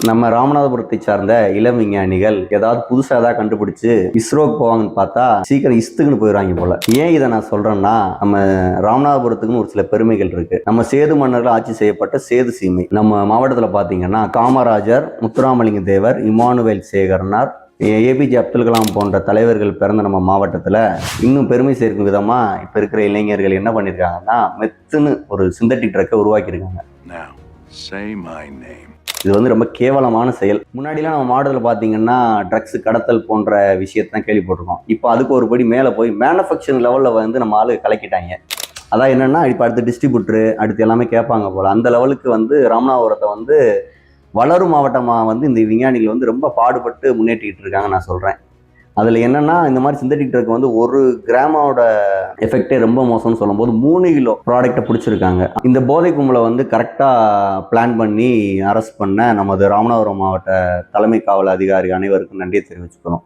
நம்ம ராமநாதபுரத்தை சார்ந்த இளம் விஞ்ஞானிகள் ஏதாவது புதுசா ஏதாவது கண்டுபிடிச்சு இஸ்ரோக்கு போவாங்கன்னு பார்த்தா சீக்கிரம் இஸ்துக்குன்னு போயிடுவாங்க போல. ஏன் இதை நான் சொல்றேன்னா, நம்ம ராமநாதபுரத்துக்குன்னு ஒரு சில பெருமைகள் இருக்கு. நம்ம சேது மன்னர்கள் ஆட்சி செய்யப்பட்ட சேது சீமை. நம்ம மாவட்டத்துல பாத்தீங்கன்னா காமராஜர், முத்துராமலிங்க தேவர், இமானுவேல் சேகரனார், ஏபிஜே அப்துல் கலாம் போன்ற தலைவர்கள் பிறந்த நம்ம மாவட்டத்தில் இன்னும் பெருமை சேர்க்கும் விதமா இப்ப இருக்கிற இளைஞர்கள் என்ன பண்ணிருக்காங்கன்னா, மெத்துன்னு ஒரு சிந்தட்டிக் ட்ரக்கை உருவாக்கியிருக்காங்க. இது வந்து ரொம்ப கேவலமான செயல். முன்னாடிலாம் நம்ம மாவட்டத்தில் பார்த்தீங்கன்னா ட்ரக்ஸ் கடத்தல் போன்ற விஷயத்தான் கேள்விப்பட்டிருக்கோம். இப்போ அதுக்கு ஒரு படி மேலே போய் மேனுஃபேக்சரிங் லெவலில் வந்து நம்ம ஆளு கலக்கிட்டாங்க. அதான் என்னன்னா, இப்போ அடுத்து டிஸ்ட்ரிபியூட்டரு அடுத்து எல்லாமே கேட்பாங்க போல. அந்த லெவலுக்கு வந்து ராமநாதபுரத்தை வந்து வளரும் மாவட்டமாக வந்து இந்த விஞ்ஞானிகள் வந்து ரொம்ப பாடுபட்டு முன்னேற்றிட்டு இருக்காங்க நான் சொல்கிறேன். அதில் என்னன்னா, இந்த மாதிரி சிந்தட்டிக் ட்ரக் வந்து 1 கிராமோட எஃபெக்டே ரொம்ப மோசம்னு சொல்லும்போது 3 கிலோ ப்ராடக்டை பிடிச்சிருக்காங்க. இந்த போதை கும்பலை வந்து கரெக்டாக பிளான் பண்ணி அரெஸ்ட் பண்ண நமது ராமநாதபுரம் மாவட்ட தலைமை காவல் அதிகாரி அனைவருக்கும் நன்றியை தெரிவிச்சுக்கிறோம்.